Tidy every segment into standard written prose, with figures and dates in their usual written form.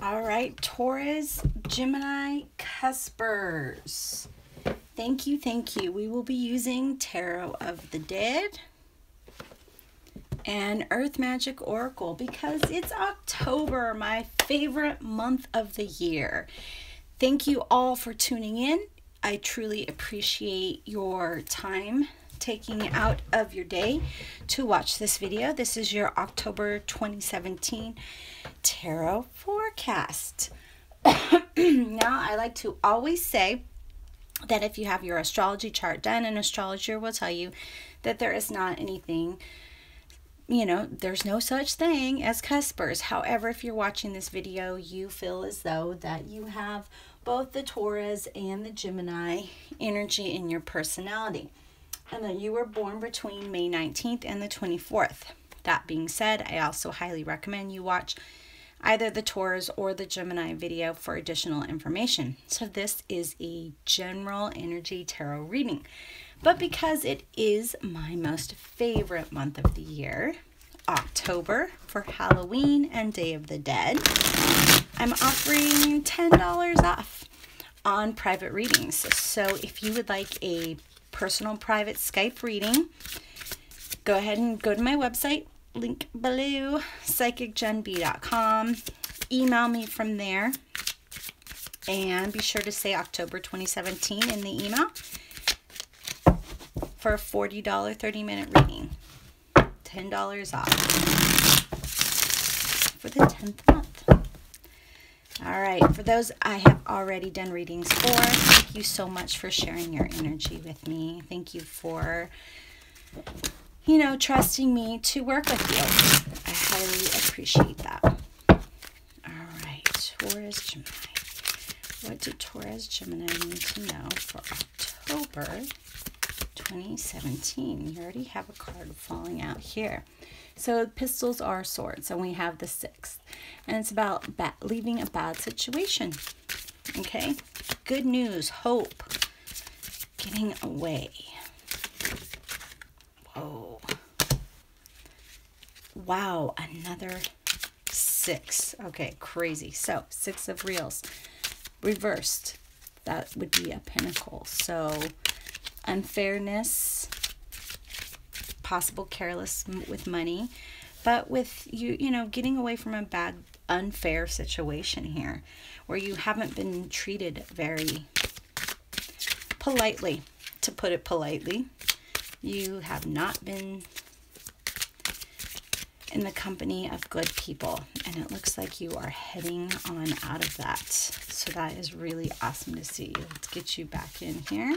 All right, Taurus-Gemini Cuspers. Thank you, thank you. We will be using Tarot of the Dead and Earth Magic Oracle because it's October, my favorite month of the year. Thank you all for tuning in. I truly appreciate your time taking out of your day to watch this video. This is your October 2017 tarot forecast. Now, I like to always say that if you have your astrology chart done, an astrologer will tell you that there is not anything, there's no such thing as cuspers. However, if you're watching this video, you feel as though that you have both the Taurus and the Gemini energy in your personality, and that you were born between May 19th and the 24th. That being said, I also highly recommend you watch either the Taurus or the Gemini video for additional information. So this is a general energy tarot reading. But because it is my most favorite month of the year, October, for Halloween and Day of the Dead, I'm offering $10 off on private readings. So if you would like a personal private Skype reading, go ahead and go to my website, link below, psychicgenb.com. Email me from there, and be sure to say October 2017 in the email for a $40 30-minute reading. $10 off for the 10th month. All right, for those I have already done readings for, thank you so much for sharing your energy with me. Thank you for trusting me to work with you. I highly appreciate that. All right, Taurus-Gemini. What do Taurus-Gemini need to know for October 2017? You already have a card falling out here. So pistols are swords, and we have the 6th. And it's about leaving a bad situation. Okay? Good news, hope, getting away. Whoa. Wow, another 6. Okay, crazy. So 6 of reals. Reversed, that would be a pentacle. So unfairness, possible careless with money, but with you getting away from a bad, unfair situation here where you haven't been treated very politely, to put it politely. You have not been in the company of good people, and it looks like you are heading on out of that. So that is really awesome to see. Let's get you back in here.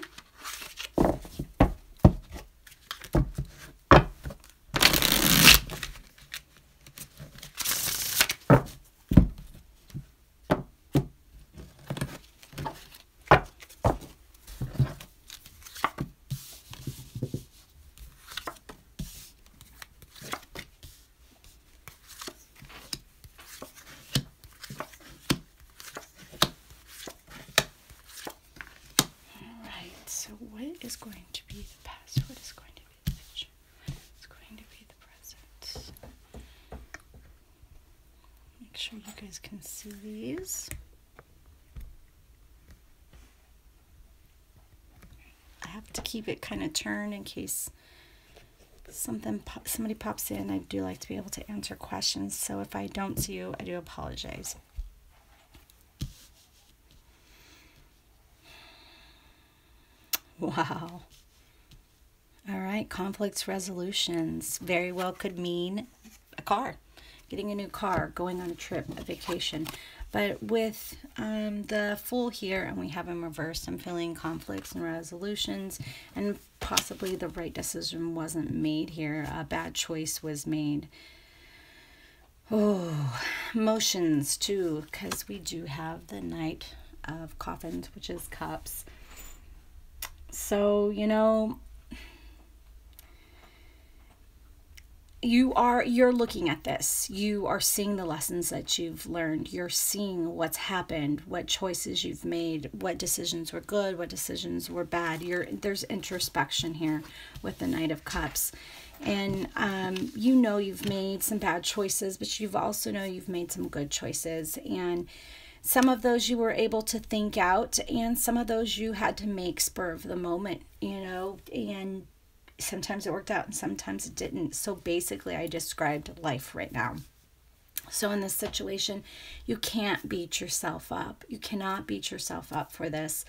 So what is going to be the past? What is going to be the future? What's going to be the present? Make sure you guys can see these. I have to keep it kind of turned in case somebody pops in. I do like to be able to answer questions. So if I don't see you, I do apologize. Wow. All right, conflicts resolutions very well could mean a car, getting a new car, going on a trip, a vacation. But with the Fool here, and we have in reverse, I'm feeling conflicts and resolutions, and possibly the right decision wasn't made here. A bad choice was made. Oh, emotions too, because we do have the Knight of Coffins, which is Cups. So, you're looking at this. You are seeing the lessons that you've learned. You're seeing what's happened, what choices you've made, what decisions were good, what decisions were bad. There's introspection here with the Knight of Cups. And you know you've made some bad choices, but you've also know you've made some good choices. And some of those you were able to think out, and some of those you had to make spur of the moment, you know, and sometimes it worked out and sometimes it didn't. So basically, I described life right now. So in this situation, you can't beat yourself up. You cannot beat yourself up for this.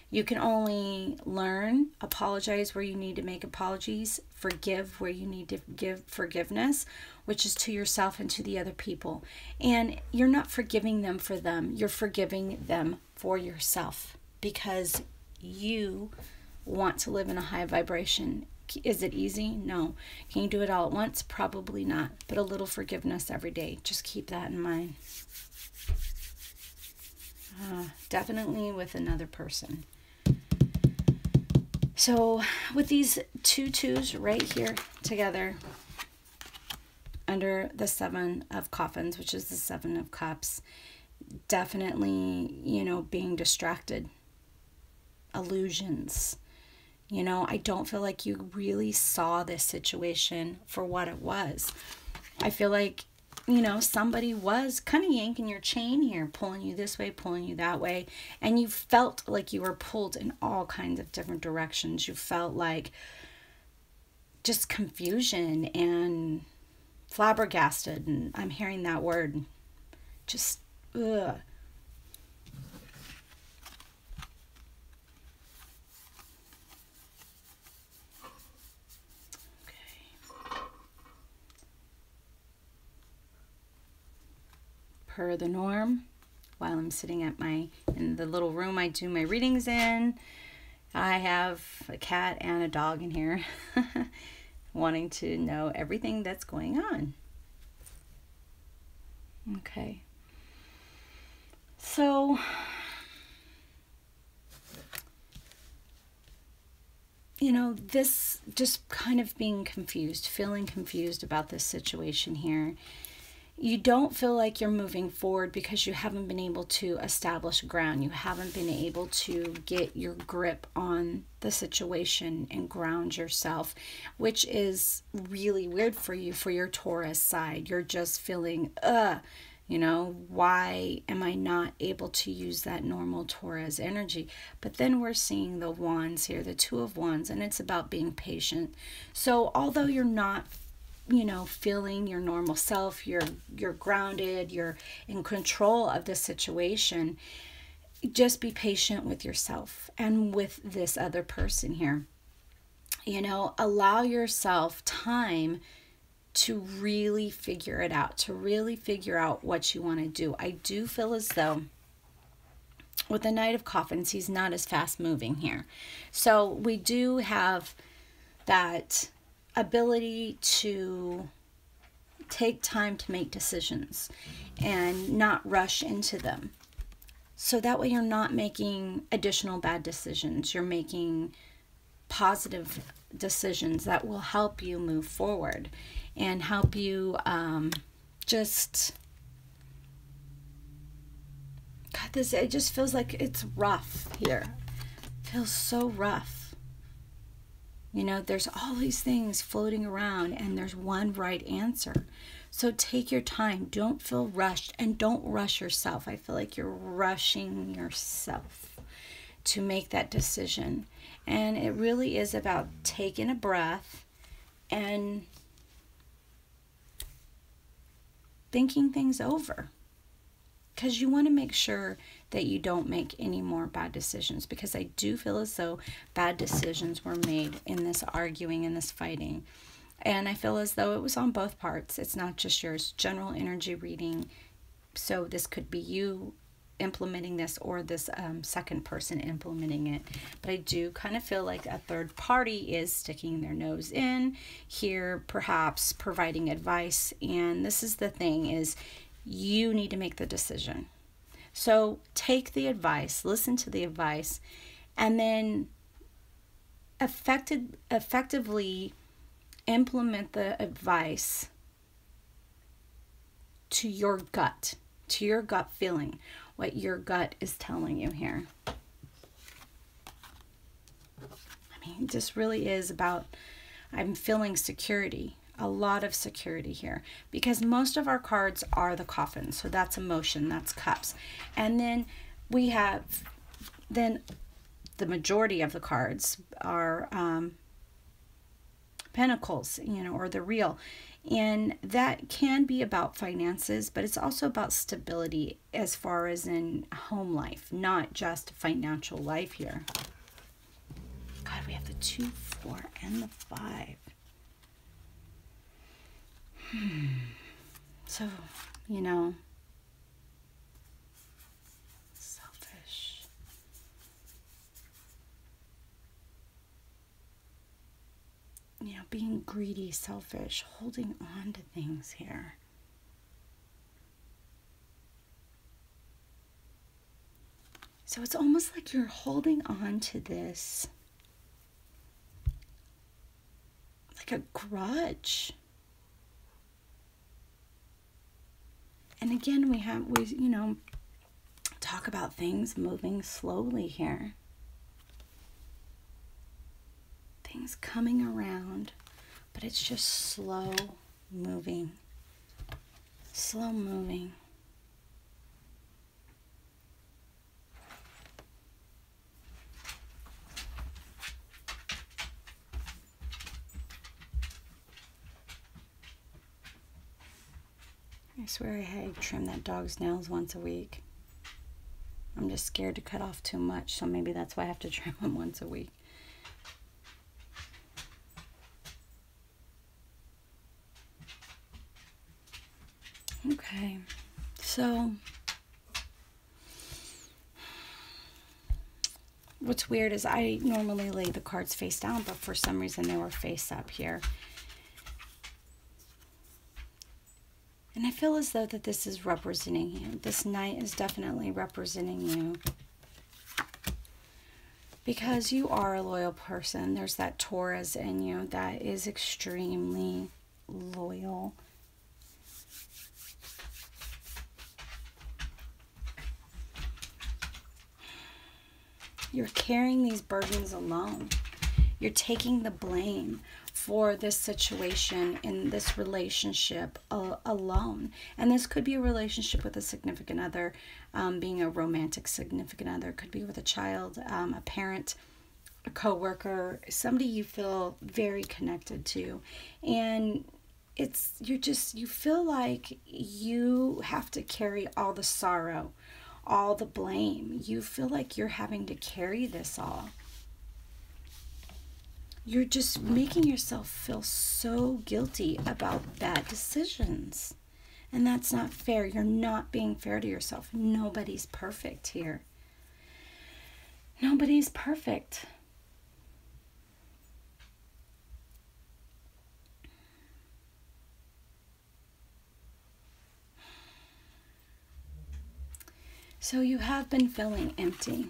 You can only learn, apologize where you need to make apologies, forgive where you need to give forgiveness, which is to yourself and to the other people. And you're not forgiving them for them. You're forgiving them for yourself because you want to live in a high vibration. Is it easy? No. Can you do it all at once? Probably not. But a little forgiveness every day. Just keep that in mind. Definitely with another person. So with these two twos right here together under the Seven of Coffins, which is the Seven of Cups, definitely, you know, being distracted, illusions. You know, I don't feel like you really saw this situation for what it was. I feel like, you know, somebody was kind of yanking your chain here, pulling you this way, pulling you that way. And you felt like you were pulled in all kinds of different directions. You felt like just confusion and flabbergasted. And I'm hearing that word. Just, ugh. Per the norm, while I'm sitting at in the little room I do my readings in, I have a cat and a dog in here wanting to know everything that's going on. Okay. So, you know, this just kind of being confused, feeling confused about this situation here. You don't feel like you're moving forward because you haven't been able to establish ground. You haven't been able to get your grip on the situation and ground yourself, which is really weird for you, for your Taurus side. You're just feeling, you know, why am I not able to use that normal Taurus energy? But then we're seeing the wands here, the Two of Wands, and it's about being patient. So although you're not, you know, feeling your normal self, you're grounded, you're in control of the situation, just be patient with yourself and with this other person here. You know, allow yourself time to really figure it out, to really figure out what you want to do. I do feel as though with the Knight of Coffins, he's not as fast moving here. So we do have that ability to take time to make decisions and not rush into them. So that way you're not making additional bad decisions. You're making positive decisions that will help you move forward and help you just... God, it just feels like it's rough here. It feels so rough. You know, there's all these things floating around and there's one right answer. So take your time. Don't feel rushed and don't rush yourself. I feel like you're rushing yourself to make that decision. And it really is about taking a breath and thinking things over. Because you want to make sure that you don't make any more bad decisions, because I do feel as though bad decisions were made in this arguing and this fighting. And I feel as though it was on both parts. It's not just yours. General energy reading. So this could be you implementing this or this second person implementing it. But I do kind of feel like a third party is sticking their nose in here, perhaps providing advice. And this is the thing, is you need to make the decision. So take the advice, listen to the advice, and then effectively implement the advice to your gut feeling, what your gut is telling you here. I mean, this really is about I'm feeling security, a lot of security here, because most of our cards are the coffin. So that's emotion, that's cups. And then we have, then the majority of the cards are pentacles, you know, or the real. And that can be about finances, but it's also about stability as far as in home life, not just financial life here. God, we have the 2, 4, and the 5. So, you know, selfish. You know, being greedy, selfish, holding on to things here. So it's almost like you're holding on to this, like a grudge. And again, we you know, talk about things moving slowly here. Things coming around, but it's just slow moving. Slow moving. I swear I trim that dog's nails once a week. I'm just scared to cut off too much, so maybe that's why I have to trim them once a week. Okay, so what's weird is I normally lay the cards face down, but for some reason they were face up here. And I feel as though that this is representing you. This Knight is definitely representing you. Because you are a loyal person. There's that Taurus in you that is extremely loyal. You're carrying these burdens alone. You're taking the blame for this situation in this relationship alone. And this could be a relationship with a significant other, being a romantic significant other. Could be with a child, a parent, a coworker, somebody you feel very connected to. And you feel like you have to carry all the sorrow, all the blame. You feel like you're having to carry this all. You're just making yourself feel so guilty about bad decisions. And that's not fair. You're not being fair to yourself. Nobody's perfect here. Nobody's perfect. So you have been feeling empty.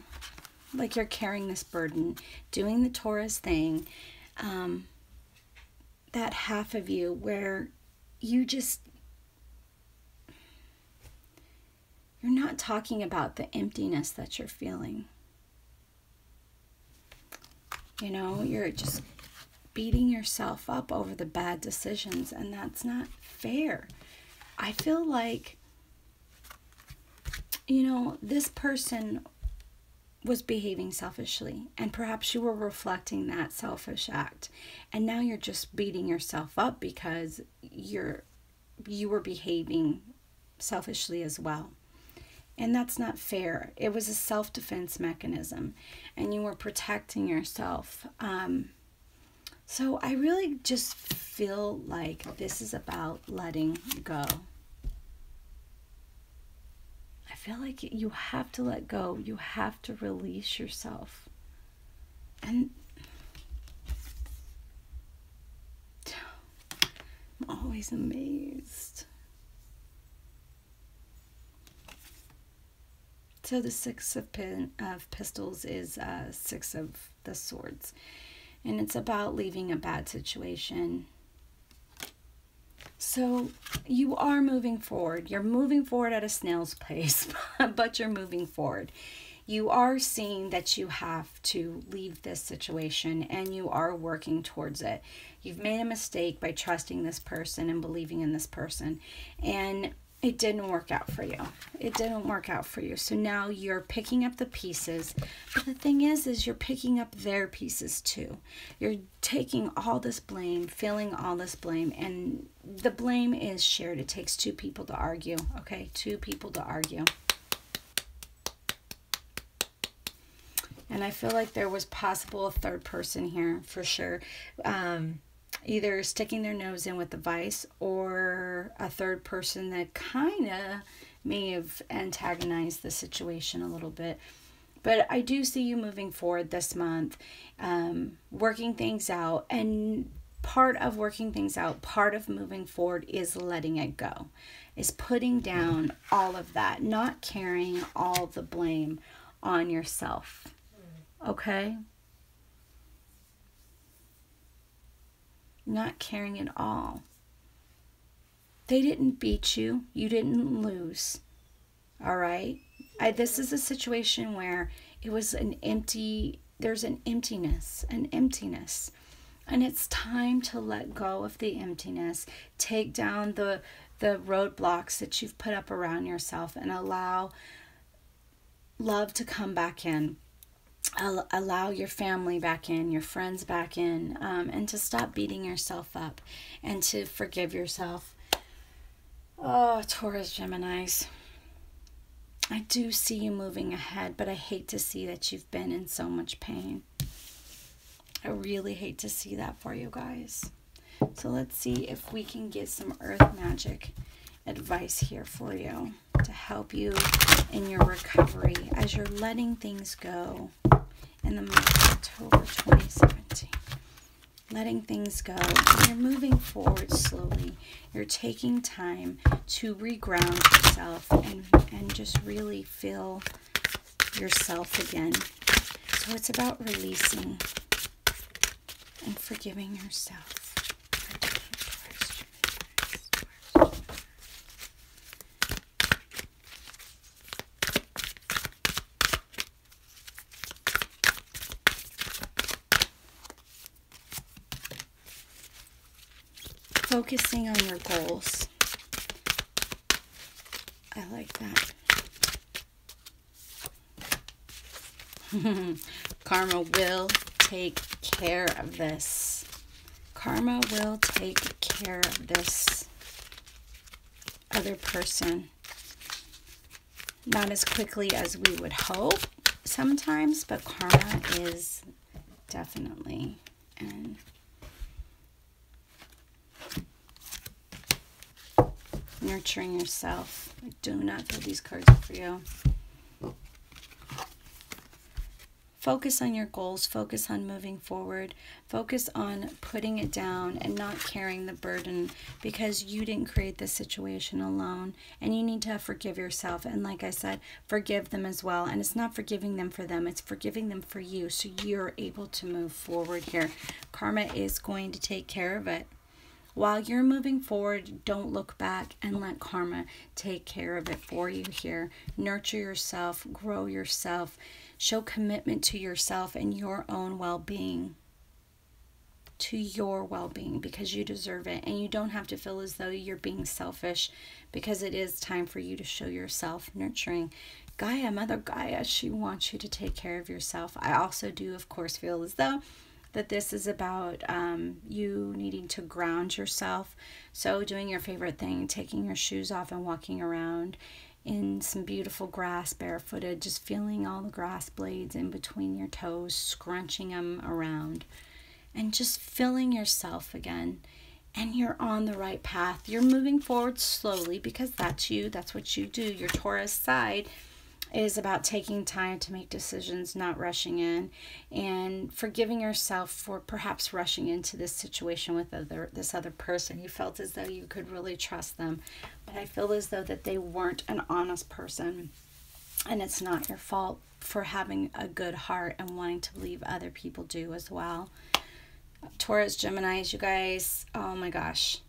Like you're carrying this burden, doing the Taurus thing, that half of you where you're not talking about the emptiness that you're feeling. You know, you're just beating yourself up over the bad decisions, and that's not fair. I feel like, you know, this person was behaving selfishly, and perhaps you were reflecting that selfish act, and now you're just beating yourself up because you were behaving selfishly as well. And that's not fair. It was a self-defense mechanism, and you were protecting yourself. So I really just feel like this is about letting go. I feel like you have to let go. You have to release yourself. And I'm always amazed. So the Six of Pistols is Six of the Swords. And it's about leaving a bad situation. So you are moving forward. You're moving forward at a snail's pace, but you're moving forward. You are seeing that you have to leave this situation, and you are working towards it. You've made a mistake by trusting this person and believing in this person, and it didn't work out for you. It didn't work out for you. So now you're picking up the pieces. But the thing is you're picking up their pieces too. You're taking all this blame, feeling all this blame, and the blame is shared. It takes two people to argue, okay? Two people to argue. And I feel like there was possible a third person here for sure. Either sticking their nose in with the vice, or a third person that kind of may have antagonized the situation a little bit. But I do see you moving forward this month, working things out. And part of working things out, part of moving forward is letting it go, is putting down all of that, not carrying all the blame on yourself. Okay? Not carrying it all. They didn't beat you. You didn't lose. All right? This is a situation where it was there's an emptiness. And it's time to let go of the emptiness. Take down the roadblocks that you've put up around yourself and allow love to come back in. Allow your family back in, your friends back in, and to stop beating yourself up and to forgive yourself. Oh, Taurus-Geminis. I do see you moving ahead, but I hate to see that you've been in so much pain. I really hate to see that for you guys. So let's see if we can get some earth magic advice here for you to help you in your recovery as you're letting things go in the month of October 2017. Letting things go. And you're moving forward slowly. You're taking time to reground yourself and just really feel yourself again. So it's about releasing and forgiving yourself. Focusing on your goals. I like that. Karma will take care of this. Karma will take care of this other person. Not as quickly as we would hope sometimes, but karma is definitely and nurturing yourself. I do not feel these cards are for you. Focus on your goals. Focus on moving forward. Focus on putting it down and not carrying the burden, because you didn't create this situation alone, and you need to forgive yourself. And like I said, forgive them as well. And it's not forgiving them for them. It's forgiving them for you, so you're able to move forward here. Karma is going to take care of it. While you're moving forward, don't look back and let karma take care of it for you here. Nurture yourself, grow yourself, show commitment to yourself and your own well-being. To your well-being, because you deserve it. And you don't have to feel as though you're being selfish, because it is time for you to show yourself nurturing. Gaia, Mother Gaia, she wants you to take care of yourself. I also do, of course, feel as though that this is about you needing to ground yourself. So doing your favorite thing, taking your shoes off and walking around in some beautiful grass barefooted, just feeling all the grass blades in between your toes, scrunching them around, and just feeling yourself again. And you're on the right path. You're moving forward slowly, because that's you. That's what you do. Your Taurus side is about taking time to make decisions, not rushing in, and forgiving yourself for perhaps rushing into this situation with this other person. You felt as though you could really trust them, but I feel as though that they weren't an honest person, and it's not your fault for having a good heart and wanting to believe other people do as well. Taurus, Geminis, you guys, oh my gosh,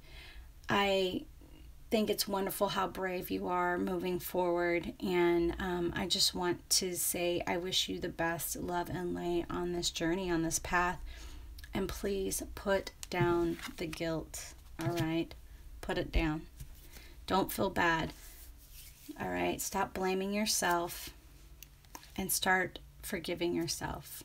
think it's wonderful how brave you are moving forward. And I just want to say I wish you the best love and light on this journey, on this path. And please put down the guilt, all right? Put it down. Don't feel bad, all right? Stop blaming yourself and start forgiving yourself.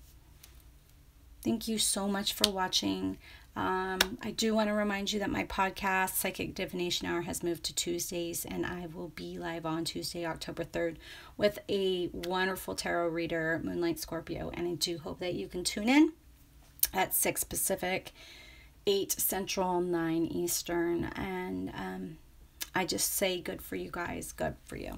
Thank you so much for watching. I do want to remind you that my podcast, Psychic Divination Hour, has moved to Tuesdays, and I will be live on Tuesday, October 3rd, with a wonderful tarot reader, Moonlight Scorpio, and I do hope that you can tune in at 6 Pacific, 8 Central, 9 Eastern, and I just say good for you guys, good for you.